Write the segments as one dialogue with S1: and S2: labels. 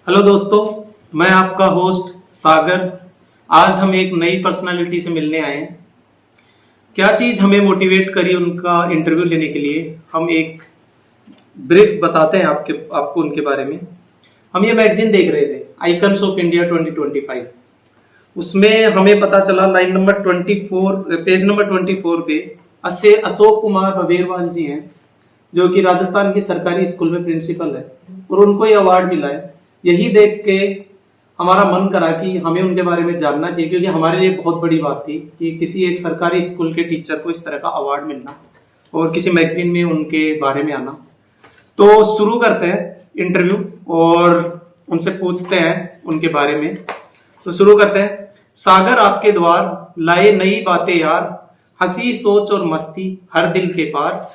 S1: Hello दोस्तों, मैं आपका होस्ट सागर। आज हम एक नई पर्सनालिटी से मिलने आए हैं। क्या चीज़ हमें मोटिवेट करी उनका इंटरव्यू लेने के लिए, हम एक ब्रीफ बताते हैं आपको उनके बारे में। हम ये मैगजीन देख रहे थे, आइकन्स ऑफ इंडिया 2025। उसमें हमें पता चला लाइन नंबर 24, पेज नंबर 24 पे असे अशोक कुमार बबेरवाल जी हैं, जो कि राजस्थान की सरकारी स्कूल में प्रिंसिपल है, और उनको ये अवार्ड मिला है। यही देख के हमारा मन करा कि हमें उनके बारे में जानना चाहिए, क्योंकि हमारे लिए बहुत बड़ी बात थी कि किसी एक सरकारी स्कूल के टीचर को इस तरह का अवार्ड मिलना और किसी मैगजीन में उनके बारे में आना। तो शुरू करते हैं इंटरव्यू और उनसे पूछते हैं उनके बारे में। तो शुरू करते हैं। सागर आपके द्वार लाए नई बातें यार, हंसी सोच और मस्ती हर दिल के पार।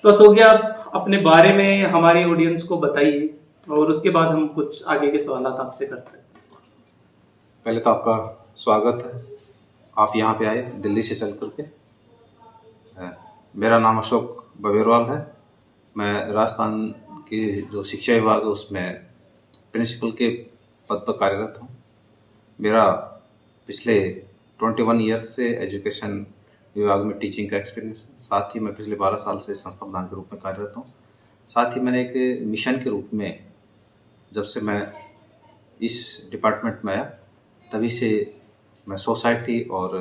S1: तो अशोक जी, आप अपने बारे में हमारी ऑडियंस को बताइए और उसके बाद हम कुछ आगे के सवाल आपसे करते हैं।
S2: पहले तो आपका स्वागत है, आप यहाँ पे आए दिल्ली से चल करके। मेरा नाम अशोक बबेरवाल है। मैं राजस्थान की जो शिक्षा विभाग है उसमें प्रिंसिपल के पद पर कार्यरत हूँ। मेरा पिछले 21 ईयर्स से एजुकेशन विभाग में टीचिंग का एक्सपीरियंस है। साथ ही मैं पिछले 12 साल से संस्था प्रधान के रूप में कार्यरत हूँ। साथ ही मैंने एक मिशन के रूप में, जब से मैं इस डिपार्टमेंट में आया तभी से मैं सोसाइटी और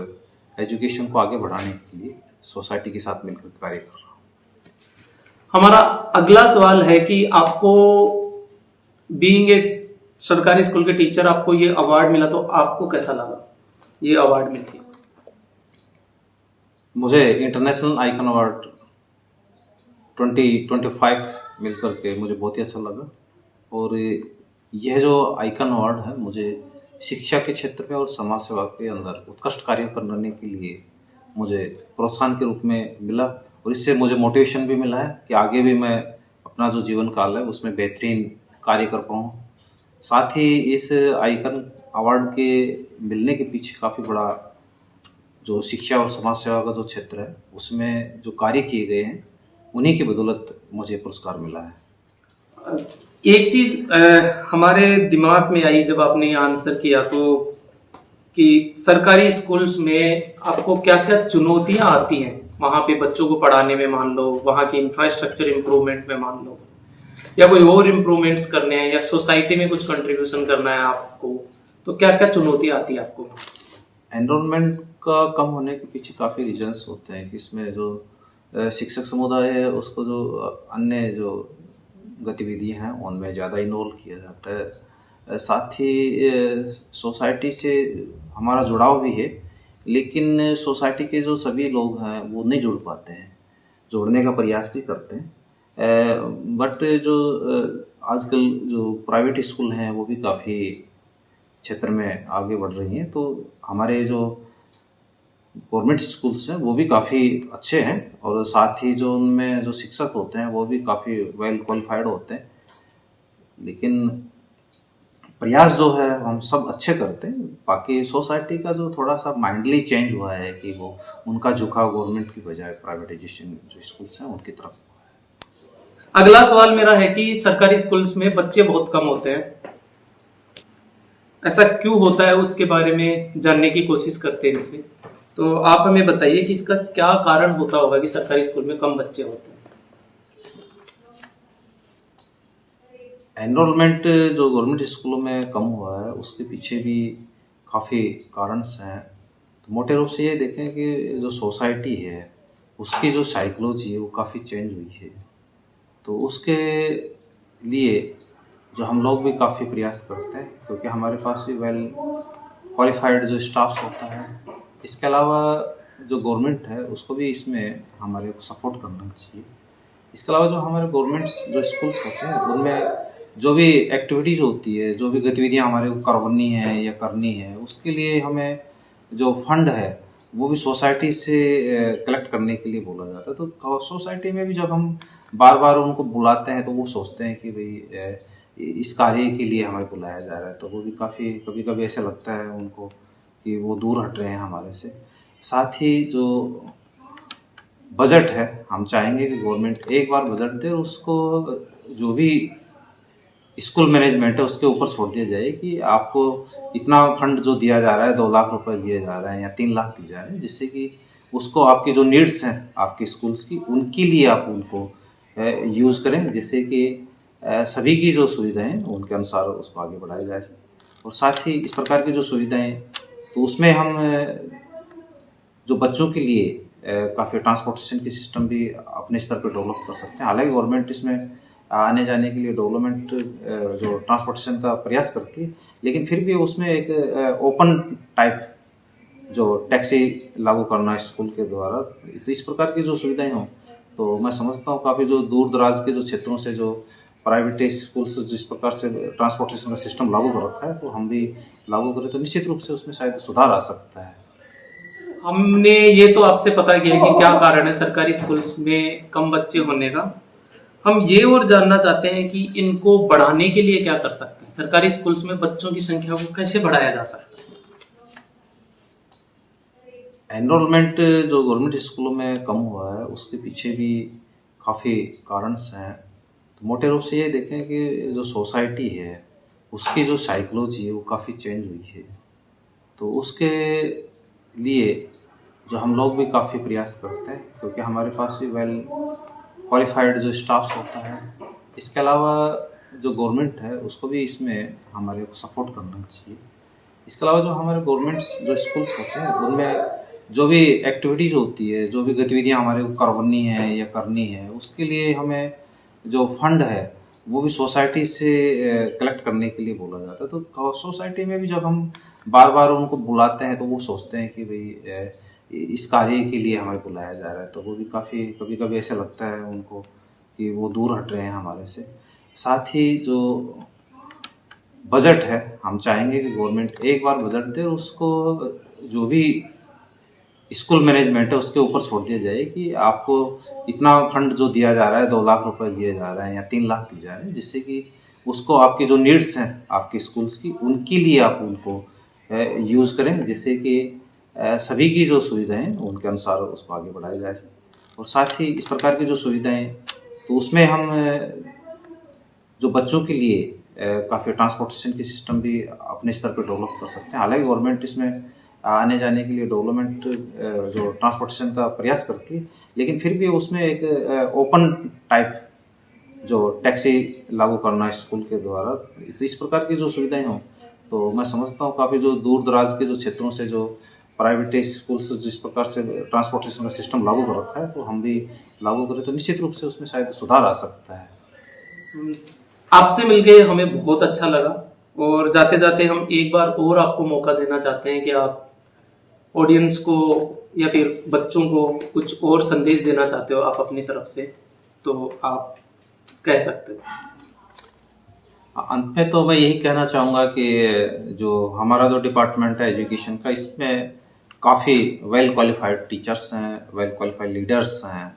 S2: एजुकेशन को आगे बढ़ाने के लिए सोसाइटी के साथ मिलकर कार्य कर रहा हूँ।
S1: हमारा अगला सवाल है कि आपको बीइंग ए सरकारी स्कूल के टीचर आपको ये अवार्ड मिला, तो आपको कैसा लगा ये अवार्ड मिलके?
S2: मुझे इंटरनेशनल आइकन अवार्ड 2025 मिलकर के मुझे बहुत ही अच्छा लगा। और यह जो आइकन अवार्ड है मुझे शिक्षा के क्षेत्र में और समाज सेवा के अंदर उत्कृष्ट कार्य करने के लिए मुझे प्रोत्साहन के रूप में मिला, और इससे मुझे मोटिवेशन भी मिला है कि आगे भी मैं अपना जो जीवन काल है उसमें बेहतरीन कार्य कर पाऊँ। साथ ही इस आइकन अवार्ड के मिलने के पीछे काफ़ी बड़ा जो शिक्षा और समाज सेवा का जो क्षेत्र है उसमें जो कार्य किए गए हैं उन्हीं की बदौलत मुझे पुरस्कार मिला है।
S1: एक चीज हमारे दिमाग में आई जब आपने आंसर किया, तो कि सरकारी स्कूल्स में आपको क्या क्या चुनौतियां आती हैं वहां पे बच्चों को पढ़ाने में, मान लो वहां की इंफ्रास्ट्रक्चर इंप्रूवमेंट में, मान लो या कोई और इम्प्रूवमेंट्स करने हैं या सोसाइटी में कुछ कंट्रीब्यूशन करना है आपको, तो क्या क्या चुनौतियां आती है आपको?
S2: एनरोलमेंट का कम होने के पीछे काफ़ी रीजंस होते हैं कि इसमें जो शिक्षक समुदाय है उसको जो अन्य जो गतिविधियां हैं उनमें ज़्यादा इन्वॉल्व किया जाता है। साथ ही सोसाइटी से हमारा जुड़ाव भी है, लेकिन सोसाइटी के जो सभी लोग हैं वो नहीं जुड़ पाते हैं। जोड़ने का प्रयास भी करते हैं, बट जो आजकल जो प्राइवेट स्कूल हैं वो भी काफ़ी क्षेत्र में आगे बढ़ रही हैं। तो हमारे जो गवर्नमेंट स्कूल्स हैं वो भी काफ़ी अच्छे हैं, और साथ ही जो उनमें जो शिक्षक होते हैं वो भी काफ़ी वेल क्वालिफाइड होते हैं। लेकिन प्रयास जो है हम सब अच्छे करते हैं। बाकी सोसाइटी का जो थोड़ा सा माइंडली चेंज हुआ है कि वो उनका झुकाव गवर्नमेंट की बजाय प्राइवेटाइजेशन जो स्कूल्स हैं उनकी तरफ।
S1: अगला सवाल मेरा है कि सरकारी स्कूल्स में बच्चे बहुत कम होते हैं, ऐसा क्यों होता है उसके बारे में जानने की कोशिश करते हैं इनसे। तो आप हमें बताइए कि इसका क्या कारण होता होगा कि सरकारी स्कूल में कम बच्चे होते हैं।
S2: एनरोलमेंट जो गवर्नमेंट स्कूलों में कम हुआ है उसके पीछे भी काफ़ी कारण हैं। तो मोटे रूप से ये देखें कि जो सोसाइटी है उसकी जो साइकोलॉजी है वो काफ़ी चेंज हुई है। तो उसके लिए जो हम लोग भी काफ़ी प्रयास करते हैं, क्योंकि हमारे पास भी वेल क्वालिफाइड जो स्टाफ होता है। इसके अलावा जो गवर्नमेंट है उसको भी इसमें हमारे को सपोर्ट करना चाहिए। इसके अलावा जो हमारे गवर्नमेंट जो स्कूल्स होते हैं उनमें जो भी एक्टिविटीज़ होती है, जो भी गतिविधियाँ हमारे को करवानी है या करनी है, उसके लिए हमें जो फंड है वो भी सोसाइटी से कलेक्ट करने के लिए बोला जाता है। तो सोसाइटी में भी जब हम बार बार उनको बुलाते हैं तो वो सोचते हैं कि भाई इस कार्य के लिए हमें बुलाया जा रहा है, तो वो भी काफ़ी कभी कभी ऐसा लगता है उनको कि वो दूर हट रहे हैं हमारे से। साथ ही जो बजट है, हम चाहेंगे कि गवर्नमेंट एक बार बजट दे, उसको जो भी स्कूल मैनेजमेंट है उसके ऊपर छोड़ दिया जाए कि आपको इतना फंड जो दिया जा रहा है 2 लाख रुपए दिए जा रहे हैं या 3 लाख दिए जा रहे हैं, जिससे कि उसको आपकी जो नीड्स हैं आपके स्कूल्स की उनके लिए आप उनको यूज़ करें, जिससे कि सभी की जो सुविधाएं हैं उनके अनुसार उसको आगे बढ़ाया जाए। और साथ ही इस प्रकार की जो सुविधाएं तो उसमें हम जो बच्चों के लिए काफ़ी ट्रांसपोर्टेशन की सिस्टम भी अपने स्तर पर डेवलप कर सकते हैं। हालांकि गवर्नमेंट इसमें आने जाने के लिए डेवलपमेंट जो ट्रांसपोर्टेशन का प्रयास करती है, लेकिन फिर भी उसमें एक ओपन टाइप जो टैक्सी लागू करना है स्कूल के द्वारा, तो इस प्रकार की जो सुविधाएं हों तो मैं समझता हूँ काफ़ी जो दूर दराज के जो क्षेत्रों से जो प्राइवेट स्कूल्स जिस प्रकार से ट्रांसपोर्टेशन का सिस्टम लागू कर रखा है, तो हम भी लागू करें तो निश्चित रूप से उसमें शायद सुधार आ सकता है।
S1: हमने ये तो आपसे पता किया कि क्या कारण है सरकारी स्कूल्स में कम बच्चे होने का। हम ये और जानना चाहते हैं कि इनको बढ़ाने के लिए क्या कर सकते हैं, सरकारी स्कूल्स में बच्चों की संख्या को कैसे बढ़ाया जा सकता है।
S2: एनरोलमेंट जो गवर्नमेंट स्कूलों में कम हुआ है उसके पीछे भी काफ़ी कारण हैं। तो मोटे रूप से ये देखें कि जो सोसाइटी है उसकी जो साइकोलॉजी है वो काफ़ी चेंज हुई है। तो उसके लिए जो हम लोग भी काफ़ी प्रयास करते हैं, क्योंकि हमारे पास भी वेल क्वालिफाइड जो स्टाफ्स होता है। इसके अलावा जो गवर्नमेंट है उसको भी इसमें हमारे को सपोर्ट करना चाहिए। इसके अलावा जो हमारे गवर्नमेंट जो स्कूल्स होते हैं उनमें जो भी एक्टिविटीज़ होती है, जो भी गतिविधियां हमारे को करवानी है या करनी है, उसके लिए हमें जो फंड है वो भी सोसाइटी से कलेक्ट करने के लिए बोला जाता है। तो सोसाइटी में भी जब हम बार बार उनको बुलाते हैं तो वो सोचते हैं कि भाई इस कार्य के लिए हमें बुलाया जा रहा है, तो वो भी काफ़ी कभी कभी ऐसा लगता है उनको कि वो दूर हट रहे हैं हमारे से। साथ ही जो बजट है, हम चाहेंगे कि गवर्नमेंट एक बार बजट दे, उसको जो भी स्कूल मैनेजमेंट है उसके ऊपर छोड़ दिया जाए कि आपको इतना फंड जो दिया जा रहा है 2 लाख रुपए दिए जा रहे हैं या 3 लाख दिए जा रहे हैं, जिससे कि उसको आपकी जो नीड्स हैं आपके स्कूल्स की उनके लिए आप उनको यूज़ करें, जिससे कि सभी की जो सुविधाएं हैं उनके अनुसार उसको आगे बढ़ाया जाए। और साथ ही इस प्रकार की जो सुविधाएं तो उसमें हम जो बच्चों के लिए काफ़ी ट्रांसपोर्टेशन की सिस्टम भी अपने स्तर पर डेवलप कर सकते हैं। हालांकि गवर्नमेंट इसमें आने जाने के लिए डेवलपमेंट जो ट्रांसपोर्टेशन का प्रयास करती है, लेकिन फिर भी उसमें एक ओपन टाइप जो टैक्सी लागू करना है स्कूल के द्वारा, तो इस प्रकार की जो सुविधाएं हों तो मैं समझता हूँ काफ़ी जो दूर दराज के जो क्षेत्रों से जो प्राइवेट स्कूल्स जिस प्रकार से ट्रांसपोर्टेशन का सिस्टम लागू कर रखा है, तो हम भी लागू करें तो निश्चित रूप से उसमें शायद सुधार आ सकता है।
S1: आपसे मिलके हमें बहुत अच्छा लगा, और जाते जाते हम एक बार और आपको मौका देना चाहते हैं कि आप ऑडियंस को या फिर बच्चों को कुछ और संदेश देना चाहते हो आप अपनी तरफ से, तो आप कह सकते हो।
S2: अंत में तो मैं यही कहना चाहूँगा कि जो हमारा जो डिपार्टमेंट है एजुकेशन का, इसमें काफ़ी वेल क्वालिफाइड टीचर्स हैं, वेल क्वालिफाइड लीडर्स हैं,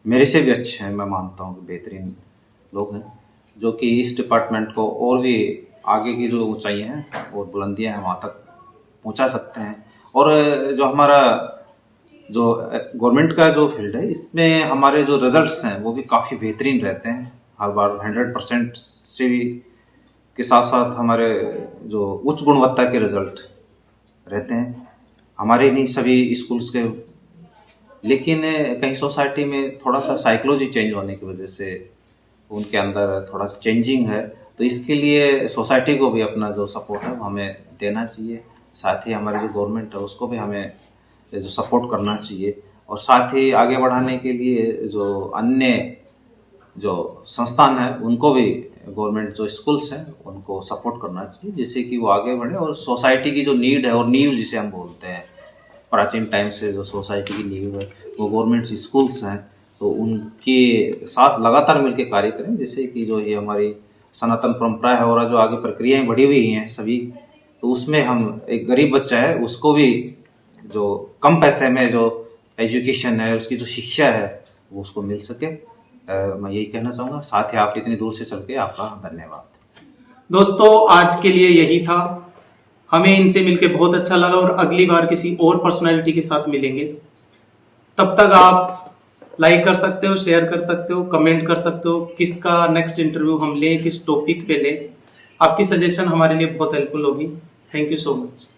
S2: मेरे से भी अच्छे हैं, मैं मानता हूँ कि बेहतरीन लोग हैं, जो कि इस डिपार्टमेंट को और भी आगे की जो ऊंचाइयाँ हैं और बुलंदियाँ हैं वहाँ तक पहुँचा सकते हैं। और जो हमारा जो गवर्नमेंट का जो फील्ड है इसमें हमारे जो रिजल्ट्स हैं वो भी काफ़ी बेहतरीन रहते हैं। हर बार 100% से भी के साथ साथ हमारे जो उच्च गुणवत्ता के रिजल्ट रहते हैं हमारे नहीं सभी स्कूल्स के। लेकिन कहीं सोसाइटी में थोड़ा सा साइकोलॉजी चेंज होने की वजह से उनके अंदर थोड़ा सा चेंजिंग है, तो इसके लिए सोसाइटी को भी अपना जो सपोर्ट है वो हमें देना चाहिए। साथ ही हमारी जो गवर्नमेंट है उसको भी हमें जो सपोर्ट करना चाहिए, और साथ ही आगे बढ़ाने के लिए जो अन्य जो संस्थान है उनको भी गवर्नमेंट जो स्कूल्स हैं उनको सपोर्ट करना चाहिए, जिससे कि वो आगे बढ़े और सोसाइटी की जो नीड है और नींव जिसे हम बोलते हैं, प्राचीन टाइम से जो सोसाइटी की नींव है वो गवर्नमेंट स्कूल्स हैं, तो उनके साथ लगातार मिलकर कार्य करें, जिससे कि जो ये हमारी सनातन परंपरा है और जो आगे प्रक्रियाएं बढ़ी हुई हैं सभी, तो उसमें हम एक गरीब बच्चा है उसको भी जो कम पैसे में जो एजुकेशन है उसकी जो शिक्षा है वो उसको मिल सके। मैं यही कहना चाहूँगा। साथ ही आप इतनी दूर से चल के आपका धन्यवाद।
S1: दोस्तों आज के लिए यही था, हमें इनसे मिलके बहुत अच्छा लगा और अगली बार किसी और पर्सनालिटी के साथ मिलेंगे। तब तक आप लाइक कर सकते हो, शेयर कर सकते हो, कमेंट कर सकते हो किसका नेक्स्ट इंटरव्यू हम लें, किस टॉपिक पे लें। आपकी सजेशन हमारे लिए बहुत हेल्पफुल होगी। Thank you so much.